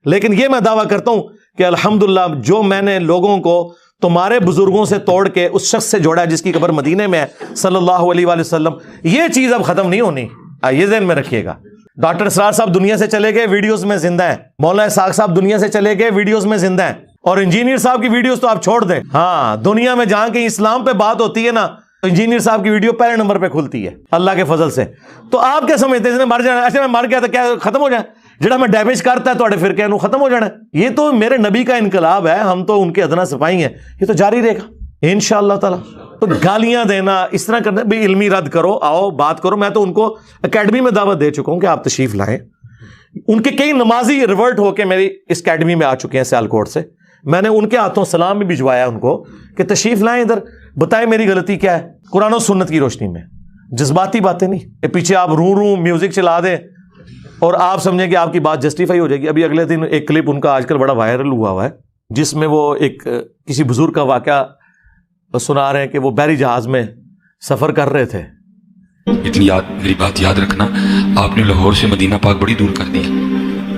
لیکن یہ میں دعویٰ کرتا ہوں کہ الحمدللہ جو میں نے لوگوں کو تمہارے بزرگوں سے توڑ کے اس شخص سے جوڑا ہے جس کی قبر مدینے میں ہے صلی اللہ علیہ وآلہ وسلم، یہ چیز اب ختم نہیں ہونی، یہ ذہن میں رکھیے گا۔ ڈاکٹر اسرار صاحب دنیا سے چلے گئے، ویڈیوز میں زندہ ہیں۔ مولانا اسحاق صاحب دنیا سے چلے گئے، ویڈیوز میں زندہ ہیں۔ اور انجینئر صاحب کی ویڈیوز تو آپ چھوڑ دیں، ہاں دنیا میں جہاں کہیں اسلام پہ بات ہوتی ہے نا تو انجینئر صاحب کی ویڈیو پہلے نمبر پہ کھلتی ہے اللہ کے فضل سے۔ تو آپ کیا سمجھتے ہیں مر جانا؟ اچھا میں مر گیا تو کیا ختم ہو جائے؟ جڑا میں ڈیمیج کرتا ہے تھوڑے فرقے نو ختم ہو جانا ہے؟ یہ تو میرے نبی کا انقلاب ہے، ہم تو ان کے ادنا سپاہی ہیں، یہ تو جاری رہے گا انشاءاللہ تعالی۔ تو گالیاں دینا اس طرح کرنا بھی علمی رد کرو، آؤ بات کرو۔ میں تو ان کو اکیڈمی میں دعوت دے چکا ہوں کہ آپ تشریف لائیں۔ ان کے کئی نمازی ریورٹ ہو کے میری اس اکیڈمی میں آ چکے ہیں سیالکوٹ سے، میں نے ان کے ہاتھوں سلام بھی بھجوایا ان کو کہ تشریف لائیں ادھر، بتائیں میری غلطی کیا ہے قرآن و سنت کی روشنی میں، جذباتی باتیں نہیں کہ پیچھے آپ رو میوزک چلا دیں اور آپ سمجھیں کہ آپ کی بات جسٹیفائی ہو جائے گی۔ ابھی اگلے دن ایک کلپ ان کا آج کل بڑا وائرل ہوا ہے جس میں وہ ایک کسی بزرگ کا واقعہ سنا رہے ہیں کہ وہ بحری جہاز میں سفر کر رہے تھے۔ اتنی میری بات یاد رکھنا، آپ نے لاہور سے مدینہ پاک بڑی دور کر دیا،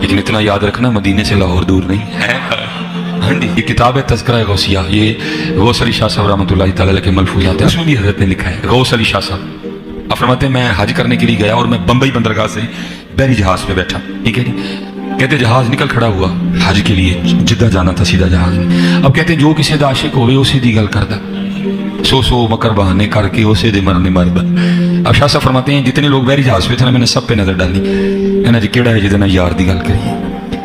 لیکن اتنا یاد رکھنا مدینے سے لاہور دور نہیں ہے۔ ہاں جی، یہ کتاب ہے تذکرہ غوثیہ، یہ غوث علی شاہ صاحب رحمۃ اللہ تعالی کے ملفوظات ہیں، اس میں بھی حضرت نے لکھا ہے۔ غوث علی شاہ صاحب آپ فرماتے ہیں میں حج کرنے کے لیے گیا اور میں بمبئی بندرگاہ سے بحری جہاز پہ بیٹھا، ٹھیک ہے جی، کہتے جہاز نکل کھڑا ہوا حج کے لیے، جدہ جانا تھا سیدھا جہاز میں۔ اب کہتے ہیں جو کسی دا عاشق ہوئے اسے دی گل کردا، سو مکر بہانے کر کے اسے دے مرنے مرد۔ اب شاہ صاحب فرماتے ہیں جتنے لوگ بحری جہاز پہ تھے میں نے سب پہ نظر ڈالی، کہنا جی کیڑا ہے جدنا یار دی گل کریے؟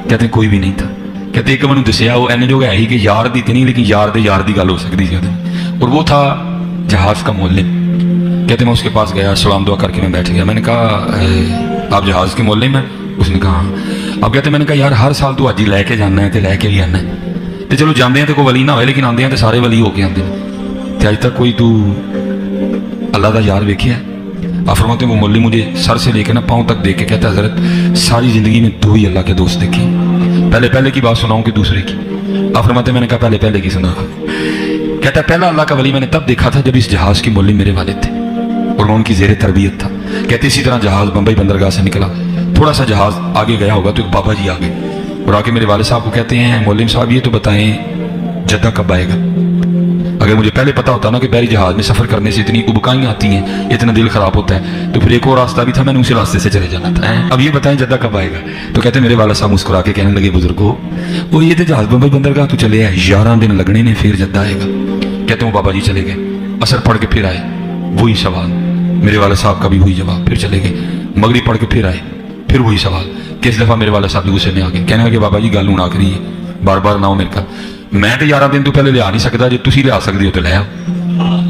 کہتے ہیں کوئی بھی نہیں تھا۔ کہتے ایک میں دسیا وہ این جو ہے ہی کہ یار دی نہیں لیکن یار دی گل ہو سکتی تھی، اور وہ تھا جہاز کا مولم۔ کہتے میں اس کے پاس گیا، سلام دعا کر کے میں بیٹھ گیا۔ میں نے کہا آپ جہاز کے مولم ہیں؟ اس نے کہا ہاں۔ اب کہتے میں نے کہا یار ہر سال تو حجی لے کے جانا ہے تو لے کے بھی آنا ہے، تو چلو جانے ہیں تو کوئی ولی نہ ہوئے لیکن آدھے ہیں تو سارے ولی ہو کے آتے ہیں، تو اج تک کوئی تو اللہ دا یار ویکھیا ہے؟ آپ فرماتے ہیں وہ مولوی مجھے سر سے لے کے نا پاؤں تک دیکھ کے کہتا ہے حضرت ساری زندگی میں دو ہی اللہ کے دوست دیکھے، پہلے کی بات سناؤں کہ دوسرے کی؟ آپ فرماتے ہیں میں نے کہا پہلے کی سنا۔ کہتا ہے پہلا اللہ کا ولی میں نے تب دیکھا تھا جب اس جہاز کی مولوی میرے والد تھے اور میں ان کی زیر تربیت تھا۔ کہتے اسی طرح جہاز بمبئی بندرگاہ سے نکلا، تھوڑا سا جہاز آگے گیا ہوگا تو ایک بابا جی آگے اور آ کے میرے والد صاحب کو کہتے ہیں مولوی صاحب یہ تو بتائیں جدہ کب آئے گا؟ اگر مجھے پہلے پتا ہوتا نا کہ بحری جہاز میں سفر کرنے سے اتنی ابکائیں آتی ہیں، اتنا دل خراب ہوتا ہے، تو پھر ایک اور راستہ بھی تھا، میں نے اسی راستے سے چلے جانا تھا۔ اب یہ بتائیں جدہ کب آئے گا؟ تو کہتے ہیں میرے والد صاحب مسکرا کے کہنے لگے بزرگو وہ یہ تو جہاز بمبئی بندرگاہ تو چلے ہے 11 دن لگنے نے پھر جدہ آئے گا۔ کہتے ہیں وہ بابا جی چلے گئے، اثر پڑھ کے پھر آئے، وہی سوال، میرے والد صاحب کا بھی وہی جواب، پھر چلے گئے، مغرب پڑھ کے پھر آئے، پھر وہی سوال۔ کس دفعہ میرے والد صاحب غصے میں آ گئے، کہنے لگے بابا جی گل ہوں آخری ہے، بار بار نہ ہو میرے کا، میں تو 11 دن تو پہلے لیا نہیں سکتا، جو تسی لیا سکتے ہو تو لے آؤ۔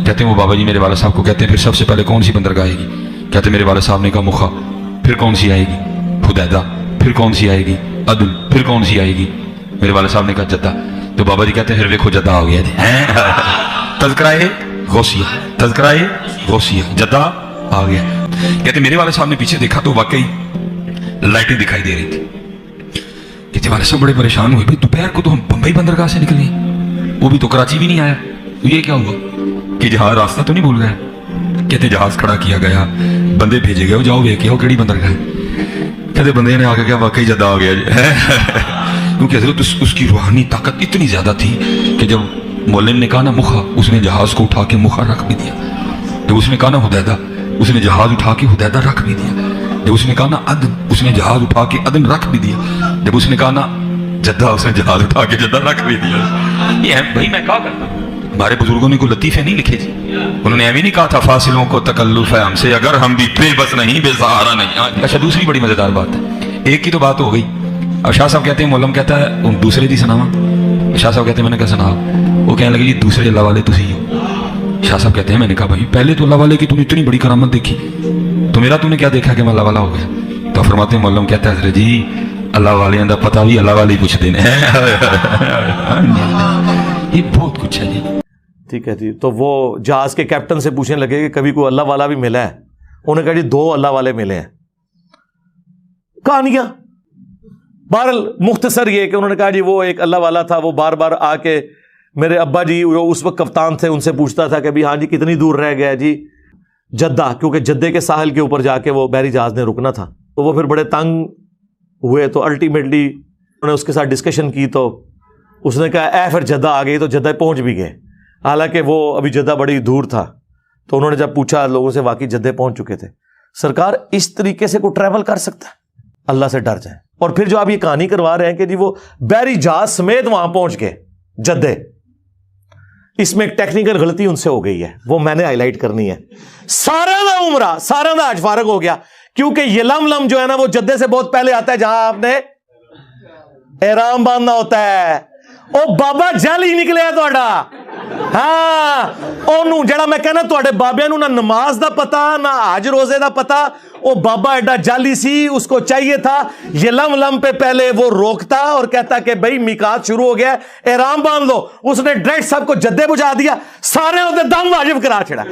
کہتے ہیں وہ بابا جی میرے والد صاحب کو کہتے ہیں پھر سب سے پہلے کون سی بندرگاہ آئے گی؟ کہتے ہیں میرے والد صاحب نے کہا مخا، پھر کون سی آئے گی؟ حدیدہ، پھر کون سی آئے گی؟ عدن، پھر کون سی آئے گی؟ میرے والد صاحب نے کہا جدہ۔ تو بابا جی کہتے ہیں پھر دیکھو جدہ آ گیا جی، تذکرہ غوثیہ، تذکرہ غوثیہ، جدہ آ گیا۔ کہتے ہیں میرے والد صاحب نے پیچھے دیکھا تو واقعی لائٹیں دکھائی دے رہی تھی۔ کہتے والد صاحب بڑے پریشان ہوئے، دوپہر کو تو ہم بمبئی بندرگاہ سے نکلے، وہ بھی تو کراچی بھی نہیں آیا، تو یہ کیا ہوا کہ جہاز راستہ تو نہیں بھول گیا؟ کہتے جہاز کھڑا کیا گیا، بندے بھیجے گئے، جاؤ ویکھ آؤ کیڑی بندرگاہ ہے۔ کہتے بندے نے آ کے کہا واقعی جدہ آ گیا جی، کیونکہ حضرت اس کی روحانی طاقت اتنی زیادہ تھی کہ جب مولم نے کہا نا مخا، اس نے جہاز کو اٹھا کے مخا رکھ بھی دیا، جب اس نے کہا نا حدیدہ، اس نے جہاز اٹھا کے حدیدہ رکھ بھی دیا، جب اس نے کہا نا عدن، اس نے جہاز اٹھا کے عدن رکھ بھی دیا، جب اس نے کہا نا جدہ، اس نے جہاز اٹھا کے جدہ رکھ بھی دیا۔ یہ ہے بھائی میں کہا کرتا ہوں، ہمارے بزرگوں نے کوئی لطیفے نہیں لکھے جی، انہوں نے ایویں نہیں کہا تھا فاصلوں کو تکلف ہے ہم سے اگر ہم بھی بے بس نہیں بے سہارا نہیں۔ اچھا دوسری بڑی مزیدار بات ہے، ایک کی تو بات ہو گئی، اب شاہ صاحب کہتے ہیں مولم کہتا ہے ان دوسرے دی سناواں؟ شاہ صاحب کہتے ہیں میں نے کہا سنا، وہ کہنے لگے جی دوسرے اللہ والے تسی ہو۔ شاہ صاحب کہتے ہیں میں نے کہا بھائی پہلے تو اللہ والے کی تم نے اتنی بڑی کرامت دیکھی، تو میرا تم نے کیا دیکھا کہ میں اللہ والا ہو گیا؟ تو فرماتے ہیں مولم کہتا ہے حضرت جی اللہ والے دا پتہ بھی اللہ والے پوچھتے ہیں، یہ بہت کچھ ہے جی۔ ٹھیک ہے جی، تو وہ جہاز کے کیپٹن سے پوچھنے لگے کہ کبھی کوئی اللہ والا بھی ملا ہے؟ انہوں نے کہا جی 2 اللہ والے ملے ہیں۔ کہانیاں بہرحال مختصر یہ کہ انہوں نے کہا جی وہ ایک اللہ والا تھا، وہ بار بار آ کے میرے ابا جی جو اس وقت کپتان تھے ان سے پوچھتا تھا کہ ہاں جی کتنی دور رہ گیا جی جدہ، کیونکہ جدے کے ساحل کے اوپر جا کے وہ بحری جہاز نے رکنا تھا، تو وہ پھر بڑے تنگ ہوئے، تو الٹیمیٹلی انہوں نے اس کے ساتھ ڈسکشن کی تو اس نے کہا اے پھر جدہ آ گئی، تو جدہ پہنچ بھی گئے، حالانکہ وہ ابھی جدہ بڑی دور تھا۔ تو انہوں نے جب پوچھا لوگوں سے، واقعی جدہ پہنچ چکے تھے۔ سرکار اس طریقے سے کوئی ٹریول کر سکتا ہے؟ اللہ سے ڈر جائیں۔ اور پھر جو آپ یہ کہانی کروا رہے ہیں کہ جی وہ بحری جہاز سمیت وہاں پہنچ گئے جدہ، اس میں ایک ٹیکنیکل غلطی ان سے ہو گئی ہے، وہ میں نے ہائی لائٹ کرنی ہے۔ سارا دا عمرہ، سارا دا حج فارغ ہو گیا، کیونکہ یہ لم جو ہے نا وہ جدے سے بہت پہلے آتا ہے، جہاں آپ نے احرام باندھنا ہوتا ہے۔ او بابا جل ہی نکلے تہاڈا، ہاں اونوں جڑا میں کہنا تہاڈے بابیاں نوں نہ نماز دا پتا نہ حج روزے دا پتا، او بابا ایڈا جالی سی، اس کو چاہیے تھا یہ لم پہ پہلے وہ روکتا اور کہتا کہ بھائی میقات شروع ہو گیا، احرام باندھ لو۔ اس نے ڈائریکٹ سب کو جدے بجا دیا، سارے ہوتے دم واجب کرا چھڑا۔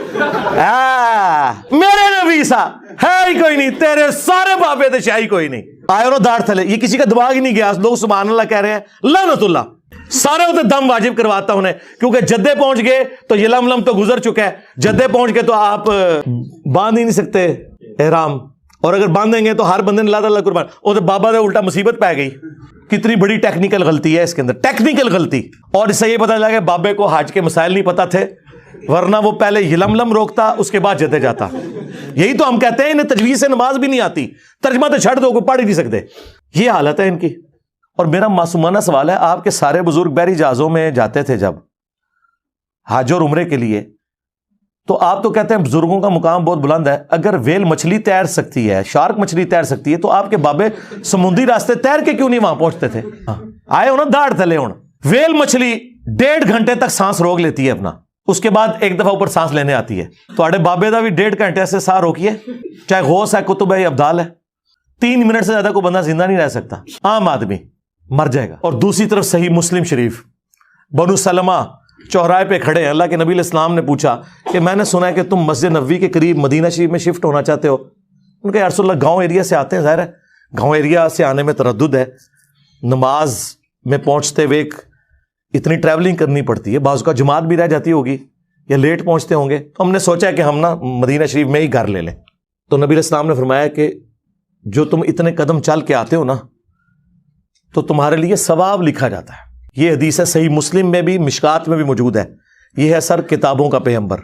میرے نبی سا ہے ہی کوئی نہیں، تیرے سارے بابے تے شاہی کوئی نہیں، آئے اور داڑھ تھلے۔ یہ کسی کا دماغ ہی نہیں گیا، لوگ سبحان اللہ کہہ رہے ہیں، لعنت اللہ۔ سارے ہوتے دم واجب کرواتا انہیں، کیونکہ جدے پہنچ گئے تو یہ لم تو گزر چکا ہے، جدے پہنچ گئے تو آپ باندھ ہی نہیں سکتے احرام، اور اگر باندھیں گے تو ہر بندے نے اللہ قربان، اور تو بابا دے الٹا مصیبت پہ گئی۔ کتنی بڑی ٹیکنیکل غلطی ہے اس کے اندر، ٹیکنیکل غلطی۔ اور اس سے یہ پتہ لگا کہ بابے کو حج کے مسائل نہیں پتہ تھے، ورنہ وہ پہلے یہ لم روکتا، اس کے بعد جدے جاتا۔ یہی تو ہم کہتے ہیں انہیں تجویز سے نماز بھی نہیں آتی، ترجمہ تو چھڑ دو، کوئی پڑھ ہی نہیں سکتے۔ یہ حالت ہے ان کی۔ اور میرا معصومانہ سوال ہے، آپ کے سارے بزرگ بحری جہازوں میں جاتے تھے جب حج اور عمرے کے لیے، تو آپ تو کہتے ہیں بزرگوں کا مقام بہت بلند ہے، اگر ویل مچھلی تیر سکتی ہے، شارک مچھلی تیر سکتی ہے، تو آپ کے بابے سمندری راستے تیر کے کیوں نہیں وہاں پہنچتے تھے؟ آئے ہو نا داڑھ تلے ہوں۔ ویل مچھلی 1.5 گھنٹے تک سانس روک لیتی ہے اپنا، اس کے بعد ایک دفعہ اوپر سانس لینے آتی ہے۔ تو آڑے بابے دا بھی 1.5 گھنٹے سے سانس روکیے، چاہے غوث ہے، کتب ہے، ابدال ہے، 3 منٹ سے زیادہ کوئی بندہ زندہ نہیں رہ سکتا، عام آدمی مر جائے گا۔ اور دوسری طرف صحیح مسلم شریف، بنو سلمہ چوراہے پہ کھڑے ہیں، اللہ کے نبی علیہ السلام نے پوچھا کہ میں نے سنا ہے کہ تم مسجد نبوی کے قریب مدینہ شریف میں شفٹ ہونا چاہتے ہو۔ ان کا یا رسول اللہ گاؤں ایریا سے آتے ہیں، ظاہر ہے گاؤں ایریا سے آنے میں تردد ہے، نماز میں پہنچتے ہوئے اتنی ٹریولنگ کرنی پڑتی ہے، بعض کا جماعت بھی رہ جاتی ہوگی یا لیٹ پہنچتے ہوں گے، تو ہم نے سوچا کہ ہم نا مدینہ شریف میں ہی گھر لے لیں۔ تو نبی علیہ السلام نے فرمایا کہ جو تم اتنے قدم چل کے آتے ہو نا، تو تمہارے لیے ثواب لکھا جاتا ہے۔ یہ حدیث ہے، صحیح مسلم میں بھی، مشکات میں بھی موجود ہے۔ یہ ہے سر کتابوں کا پیغمبر۔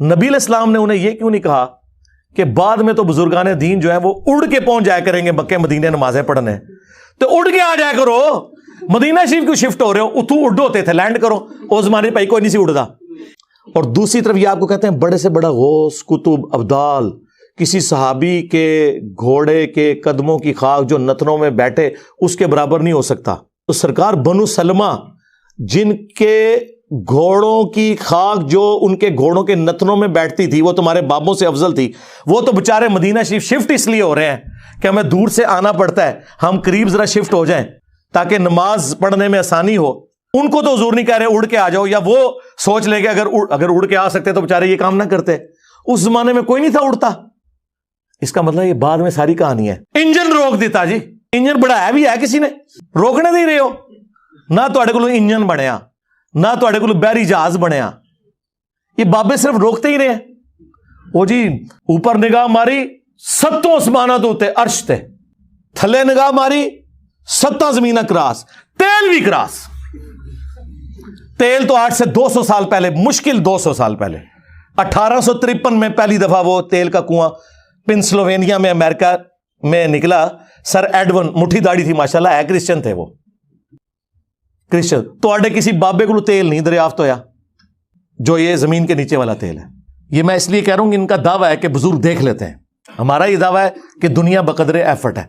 نبی علیہ السلام نے انہیں یہ کیوں نہیں کہا کہ بعد میں تو بزرگان دین جو ہے وہ اڑ کے پہنچ جایا کریں گے مکہ مدینے نمازیں پڑھنے، تو اڑ کے آ جایا کرو، مدینہ شریف کیوں شفٹ ہو رہے ہو؟ اتو اڑ ہوتے تھے، لینڈ کرو، اس زمانے پہ کوئی نہیں سی اڑدا۔ اور دوسری طرف یہ آپ کو کہتے ہیں بڑے سے بڑا غوث، کتب، ابدال، کسی صحابی کے گھوڑے کے قدموں کی خاک جو نتنوں میں بیٹھے اس کے برابر نہیں ہو سکتا۔ تو سرکار بنو سلمہ جن کے گھوڑوں کی خاک جو ان کے گھوڑوں کے نتنوں میں بیٹھتی تھی وہ تمہارے بابوں سے افضل تھی، وہ تو بےچارے مدینہ شریف شفٹ اس لیے ہو رہے ہیں کہ ہمیں دور سے آنا پڑتا ہے، ہم قریب ذرا شفٹ ہو جائیں تاکہ نماز پڑھنے میں آسانی ہو۔ ان کو تو حضور نہیں کہہ رہے اڑ کے آ جاؤ، یا وہ سوچ لے کہ اگر اڑ کے آ سکتے تو بےچارے یہ کام نہ کرتے۔ اس زمانے میں کوئی نہیں تھا اڑتا۔ اس کا مطلب یہ بعد میں ساری کہانی ہے۔ انجن روک دیتا جی، انجن بڑھایا بھی ہے کسی نے، روکنے نہیں رہے ہو، نہ تواڈے کول انجن بنیا، نہ تواڈے کول بحری جہاز بنیا، یہ بابے صرف روکتے ہی رہے ہیں۔ وہ جی اوپر نگاہ ماری 7 آسماناں تو تے عرش تے، تھلے نگاہ ماری 7 زمیناں کراس، تیل بھی کراس۔ تیل تو 8 سے 200 سال پہلے، مشکل 200 سال پہلے، 1853 میں پہلی دفعہ وہ تیل کا کنواں پنسلوینیا میں امریکہ میں نکلا۔ سر ایڈون، مٹھی داڑھی تھی ماشاءاللہ، ہے کرسچن تھے وہ، کرسچن۔ تو آڈے کسی بابے کو تیل نہیں دریافت ہویا جو یہ زمین کے نیچے والا تیل ہے۔ یہ میں اس لیے کہہ رہا ہوں کہ ان کا دعویٰ ہے کہ بزرگ دیکھ لیتے ہیں، ہمارا یہ دعویٰ ہے کہ دنیا بقدر ایفرٹ ہے۔